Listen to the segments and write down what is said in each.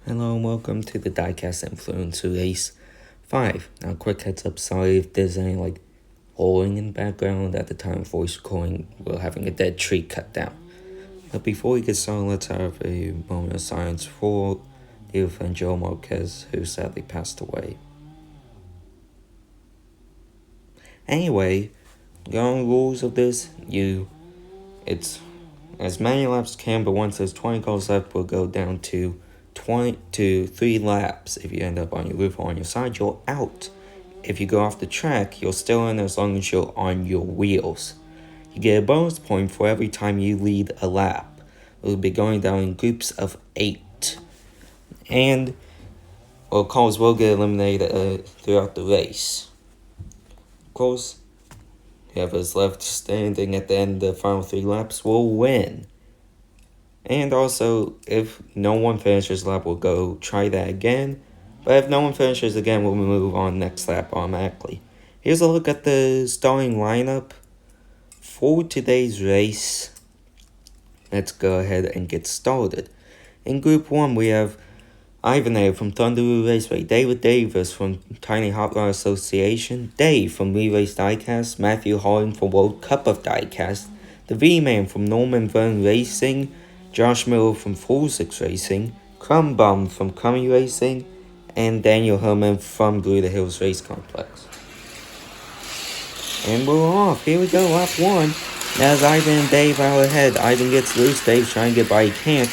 Hello and welcome to the Diecast Influencer Race 5. Now, quick heads up, sorry if there's any howling in the background. At the time of voice recording, we're having a dead tree cut down. But before we get started, let's have a moment of silence for dear friend Joe Marquez, who sadly passed away. Anyway, the only rules of this, it's as many laps as can, but once there's 20 cars left, we'll go down to 3 laps. If you end up on your roof or on your side, you're out. If you go off the track, you're still in as long as you're on your wheels. You get a bonus point for every time you lead a lap. We'll be going down in groups of 8. And cars will get eliminated throughout the race. Of course, whoever's left standing at the end of the final 3 laps will win. And also, if no one finishes lap, we'll go try that again. But if no one finishes again, we'll move on next lap automatically. Here's a look at the starting lineup for today's race. Let's go ahead and get started. In Group 1, we have Ivan from Thunderoo Raceway, David Davis from Tiny Hot Rod Association, Dave from We Race Diecast, Matthew Harding from World Cup of Diecast, the V-Man from Norman Verne Racing, Josh Miller from Full Six Racing, Crumb Bum from Crummy Racing, and Daniel Herman from Gruder Hills Race Complex. And we're off. Here we go, lap 1. As Ivan and Dave out ahead, Ivan gets loose. Dave's trying to get by, he can't.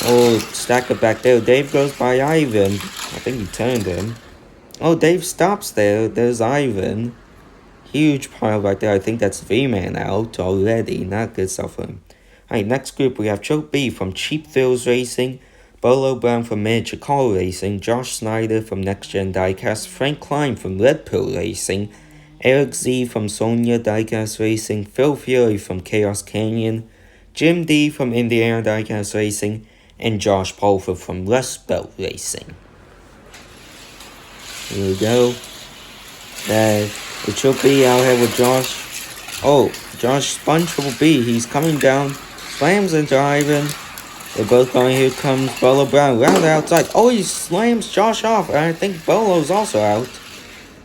Oh, stack up back there. Dave goes by Ivan. I think he turned him. Oh, Dave stops there. There's Ivan. Huge pile right there. I think that's V-Man out already. Not good stuff for him. Alright, next group we have Choke B from Cheap Thrills Racing, Bolo Brown from Miniature Car Racing, Josh Snyder from Next Gen Diecast, Frank Klein from Red Pill Racing, Eric Z from Sonya Diecast Racing, Phil Fury from Chaos Canyon, Jim D from Indiana Diecast Racing, and Josh Pulver from Rust Belt Racing. Here we go. It should be out here with Josh. Oh, Josh spun Triple B. He's coming down. Slams into Ivan. They're both going. Here comes Bolo Brown. Round the outside. Oh, he slams Josh off. And I think Bolo's also out.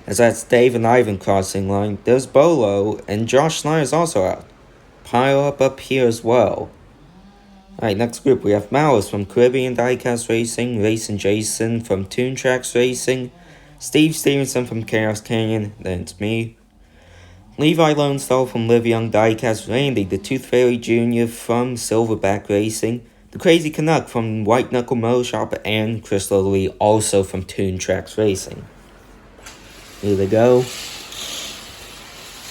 As that's Dave and Ivan crossing line. There's Bolo. And Josh Snyder's also out. Pile up here as well. Alright, next group we have Malice from Caribbean Diecast Racing. Racing Jason from Toon Tracks Racing. Steve Stevenson from Chaos Canyon. Then it's me. Levi Lone Star from Live Young Diecast, Randy the Tooth Fairy Jr. from Silverback Racing, the Crazy Canuck from White Knuckle Motor Shop, and Chris Lee also from Toon Tracks Racing. Here they go.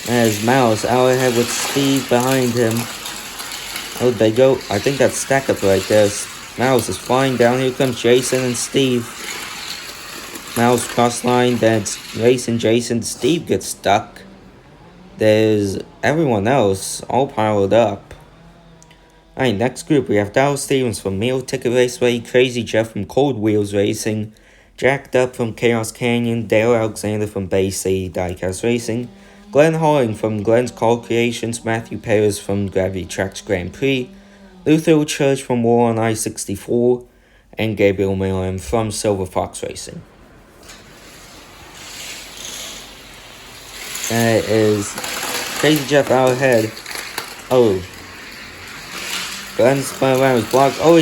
There's Mouse out ahead with Steve behind him. Oh, they go. I think that's stack up right there. Mouse is flying down. Here comes Jason and Steve. Mouse cross line, then it's Racing Jason. Steve gets stuck. There's everyone else all piled up. Alright, next group we have Dallas Stevens from Meal Ticket Raceway, Crazy Jeff from Cold Wheels Racing, Jacked Up from Chaos Canyon, Dale Alexander from Bay City Diecast Racing, Glenn Harding from Glenn's Call Creations, Matthew Perez from Gravity Tracks Grand Prix, Luther Church from War on I-64, and Gabriel Milan from Silver Fox Racing. That is Crazy Jeff out ahead. Oh. Glenn spun around his block. Oh,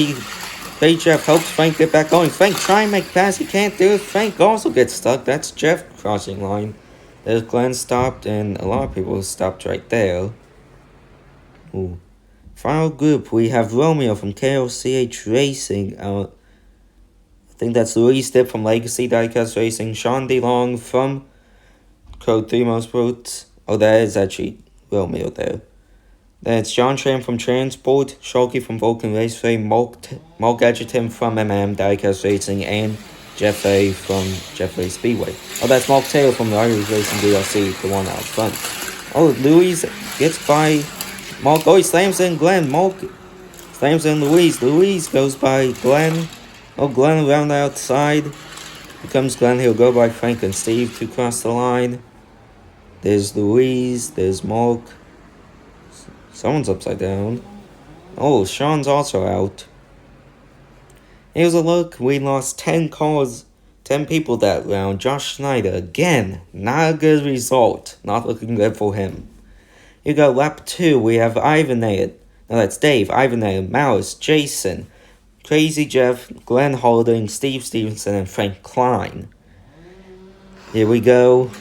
Crazy Jeff helps Frank get back going. Frank trying to make a pass. He can't do it. Frank also gets stuck. That's Jeff crossing line. There's Glenn stopped, and a lot of people stopped right there. Ooh. Final group, we have Romeo from KOCH Racing. I think that's Louise Stipp from Legacy Diecast Racing. Sean DeLong from Code 3 Motorsports. Oh, that is actually Romeo there. Then it's John Tran from Transport, Shulky from Vulcan Raceway, Mark Edgerton from MM Diecast Racing, and Jeff A from Jeff A Speedway. Oh, that's Mark Taylor from the Irish Racing DLC, the one out front. Oh, Louise gets by Mark. Oh, he slams in Glenn. Mark slams in Louise. Louise goes by Glenn. Oh, Glenn around the outside. Here comes Glenn. He'll go by Frank and Steve to cross the line. There's Louise. There's Mark. Someone's upside down. Oh, Sean's also out. Here's a look. We lost 10 calls, 10 people that round. Josh Schneider, again, not a good result. Not looking good for him. You go lap 2. We have Ivan there. No, that's Dave, Ivan there, Mouse, Jason, Crazy Jeff, Glenn Holding, Steve Stevenson, and Frank Klein. Here we go.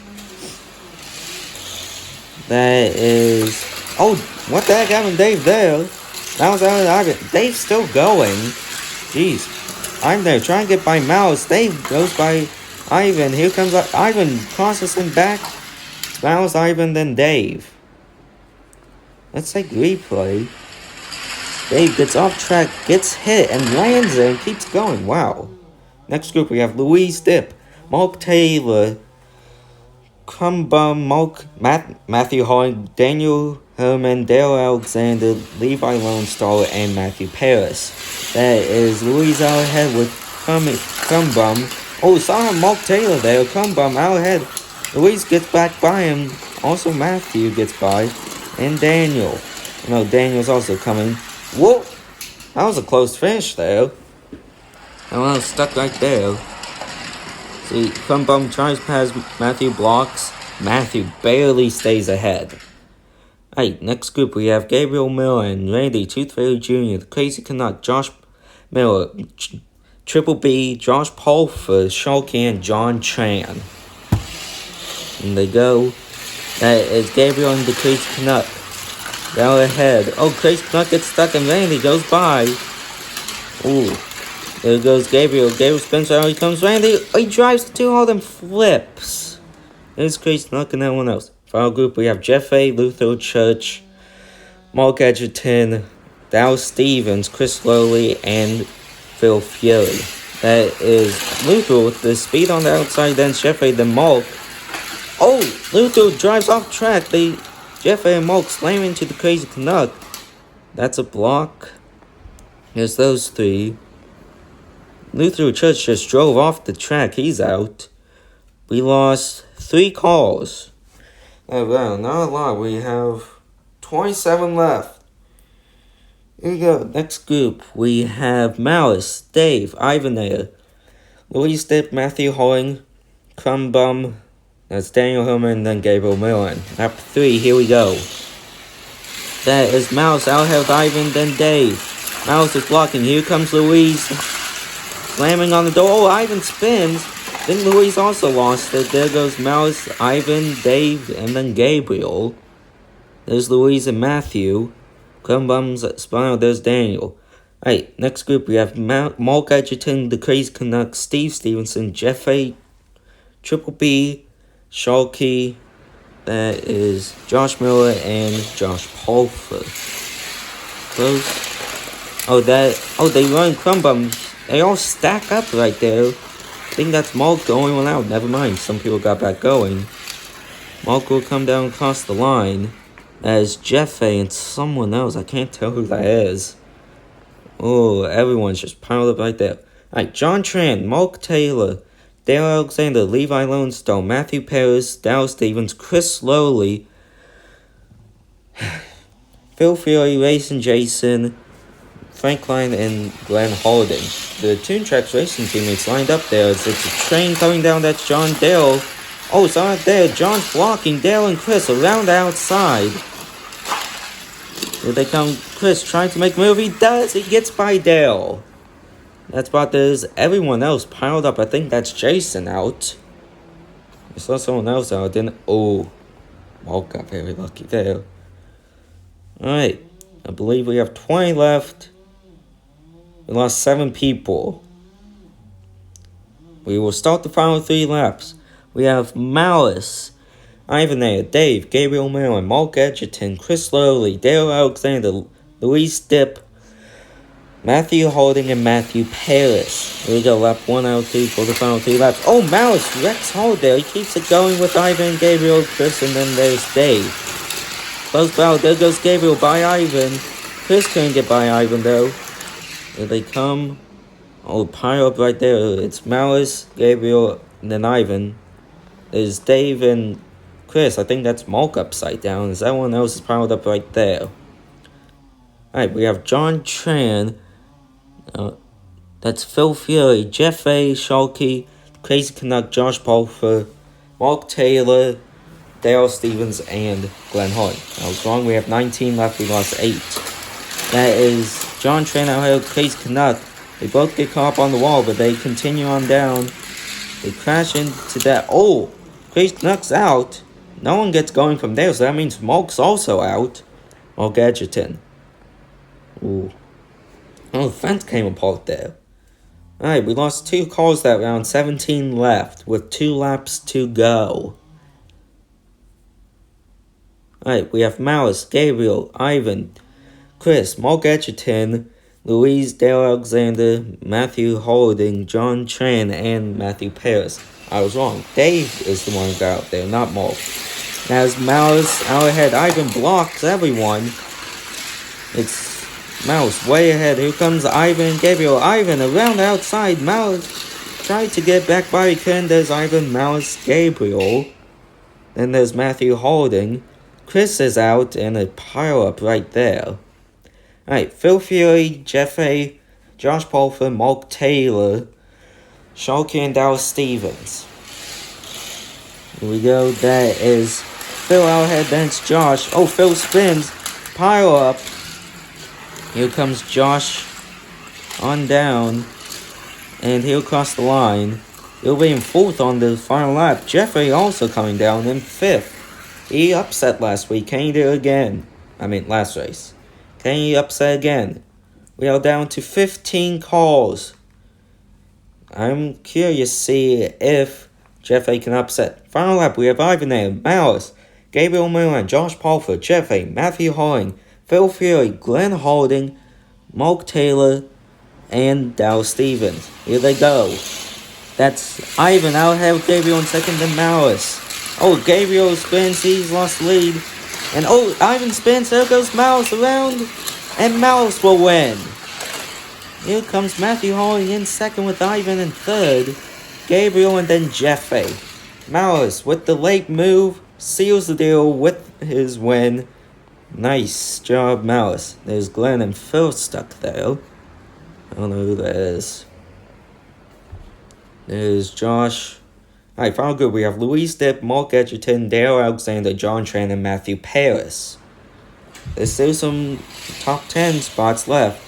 That is... Oh, what the heck happened to Dave there? That was out of Ivan. Dave's still going. Jeez. I'm there trying to get by Mouse. Dave goes by Ivan. Here comes Ivan processing back. It's Mouse, Ivan, then Dave. Let's take replay. Dave gets off track, gets hit, and lands there and keeps going. Wow. Next group we have Louise Dip, Mark Taylor, Crumbum, Matthew Hart, Daniel Herman, Dale Alexander, Levi Lone Star, and Matthew Paris. That is Louise out ahead with Crumbum. Oh, saw Mark Taylor there. Crumbum out ahead. Louise gets back by him. Also Matthew gets by. And Daniel. No, Daniel's also coming. Whoa! That was a close finish there. I was stuck right there. See, Crumbum tries past Matthew, blocks. Matthew barely stays ahead. Alright, next group we have Gabriel Miller and Randy Toothfairy Jr., The Crazy Canuck, Josh Miller, Triple B, Josh Pulford, Sharky, and John Tran. And they go. That is Gabriel and the Crazy Canuck. Down ahead. Oh, Crazy Canuck gets stuck and Randy goes by. Ooh. There goes Gabriel. Gabriel spins out. Here comes Randy. Oh, he drives the 2 hard and flips. There's Crazy Canuck and everyone else. Final group we have Jeff A., Luther Church, Mark Edgerton, Dow Stevens, Chris Lowley, and Phil Fury. That is Luther with the speed on the outside, then Jeff A., then Mark. Oh, Luther drives off track. Jeff A. and Mark slam into the Crazy Canuck. That's a block. There's those 3. Luther Church just drove off the track. He's out. We lost 3 calls. Oh, well, not a lot. We have 27 left. Here we go. Next group. We have Malice, Dave, Ivan there, Louise Dip, Matthew Hoing, Crumbum. That's Daniel Hillman, then Gabriel Millen. Lap 3, here we go. That is Mouse, out ahead of Ivan, then Dave. Mouse is blocking, here comes Louise. Slamming on the door, oh, Ivan spins. Then Louise also lost it. There goes Mouse, Ivan, Dave, and then Gabriel. There's Louise and Matthew. Crumbum's spinal, there's Daniel. Alright, next group we have Mark Edgerton, The Crazy Canuck, Steve Stevenson, Jeff A., Triple B, Sharky, that is Josh Miller, and Josh Pulford. Close. They run Crumbum. They all stack up right there. I think that's Mark the only one out. Never mind, some people got back going. Mark will come down across the line. That is Jeff A. and someone else. I can't tell who that is. Oh, everyone's just piled up right there. Alright, John Tran, Mark Taylor, Dale Alexander, Levi Lone Star, Matthew Paris, Dow Stevens, Chris Lowley, Phil Fury, Racing Jason, Frank Klein, and Glenn Holding. The Toon Tracks racing teammates lined up there as it's a train coming down. That's John Dale. Oh, it's not there. John's blocking Dale and Chris around the outside. Here they come. Chris trying to make a move. He does. He gets by Dale. That's about there's everyone else piled up. I think that's Jason out. I saw someone else out. Didn't. Oh, Mark got very lucky there. Alright. I believe we have 20 left. We lost 7 people. We will start the final 3 laps. We have Malice, Ivan there, Dave, Gabriel Millen, Mark Edgerton, Chris Lowley, Dale Alexander, Louise Dip, Matthew Holding, and Matthew Paris. Here we go, lap 1 out of 2 for the final 3 laps. Oh, Malice wrecks hard there. He keeps it going with Ivan, Gabriel, Chris, and then there's Dave. Close battle. There goes Gabriel by Ivan. Chris couldn't get by Ivan though. Here they come. Oh, pile up right there. It's Malice, Gabriel, and then Ivan. There's Dave and Chris. I think that's Mark upside down. As everyone else is piled up right there. Alright, we have John Tran. That's Phil Fury, Jeff A. Shalkey, Crazy Canuck, Josh Pulfer, Mark Taylor, Dale Stevens, and Glenn Hoy. I was wrong. We have 19 left. We lost 8. That is John Tran out here, Crazy Canuck. They both get caught up on the wall, but they continue on down. They crash into that. Oh, Crazy Canuck's out. No one gets going from there, so that means Mulk's also out. Mulk Edgerton. Ooh. Oh, the fence came apart there. Alright, we lost 2 cars that round, 17 left, with 2 laps to go. Alright, we have Malice, Gabriel, Ivan, Chris, Mark Edgerton, Louise, Dale Alexander, Matthew Holding, John Tran, and Matthew Paris. I was wrong. Dave is the one who got out there, not Mark. As Malice out ahead, Ivan blocks everyone. It's Mouse way ahead. Here comes Ivan and Gabriel. Ivan around the outside. Mouse tried to get back by. He couldn't. There's Ivan, Mouse, Gabriel. Then there's Matthew Holding. Chris is out and a pile up right there. Alright, Phil Fury, Jeff A., Josh Pulfer, Mark Taylor, Shalky, and Dallas Stevens. Here we go. That is Phil out ahead. Then it's Josh. Oh, Phil spins. Pile up. Here comes Josh on down, and he'll cross the line. He'll be in 4th on the final lap. Jeffrey also coming down in 5th. He upset last week. Can he do it again? Last race. Can he upset again? We are down to 15 calls. I'm curious to see if Jeffrey can upset. Final lap, we have Ivan A., Malice, Gabriel Milan, Josh Pulfer, Jeffrey, Matthew Holding, Phil Fury, Glenn Holding, Mark Taylor, and Dallas Stevens. Here they go. That's Ivan out ahead with Gabriel in 2nd, then Malice. Oh, Gabriel spins, he's lost the lead. And oh, Ivan spins, there goes Malice around, and Malice will win. Here comes Matthew Holding in 2nd with Ivan in 3rd. Gabriel and then Jeffrey. Malice with the late move seals the deal with his win. Nice job, Malice. There's Glenn and Phil stuck there. I don't know who that is. There's Josh. Alright, final group. We have Louise Depp, Mark Edgerton, Dale Alexander, John Tran, and Matthew Paris. There's still some top 10 spots left.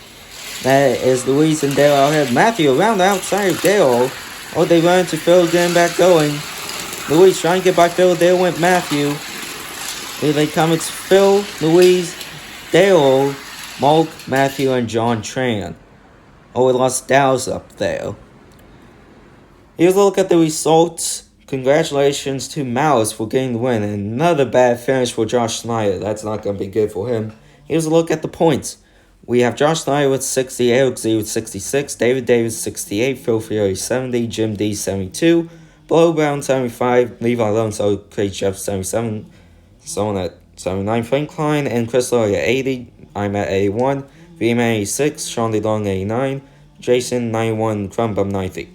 That is Louise and Dale out ahead. Matthew around the outside of Dale. Oh, they run into Phil, getting back going. Louise trying to get by Phil. Dale went Matthew. Here they come. It's Phil, Louise, Dale, Mark, Matthew, and John Tran. Oh, we lost Dallas up there. Here's a look at the results. Congratulations to Malice for getting the win. And another bad finish for Josh Snyder. That's not going to be good for him. Here's a look at the points. We have Josh Snyder with 60, Eric Z with 66, David Davis 68, Phil Fury 70, Jim D 72, Blow Brown 75, Levi Alonso, Craig Jeff 77, someone at 79, Frank Klein and Chris Lloyd at 80, I'm at 81, VM 86, Sean DeLong 89, Jason 91, Crumbum 90.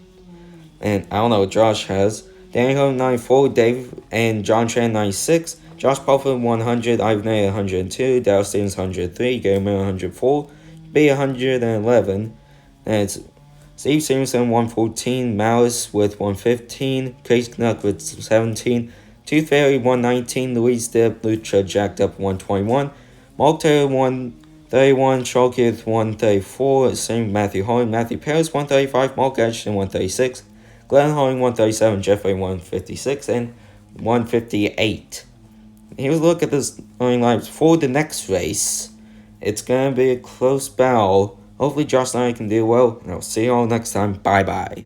And I don't know what Josh has. Daniel 94, Dave and John Tran 96, Josh Pulfer 100, Ivan A 102, Dallas Stevens 103, Gary Miller 104, B 111, and it's Steve Stevenson 114, Malice with 115, Crazy Canuck with 17, Tooth Fairy 119, Louise Depp, Lucha jacked up 121, Mark Taylor 131, Sharky with 134, same Matthew Holding, Matthew Paris 135, Mark Ashton 136, Glenn Holding 137, Jeffrey 156, and 158. Here's a look at this running lines for the next race. It's going to be a close battle. Hopefully Josh and I can do well. And I'll see you all next time. Bye-bye.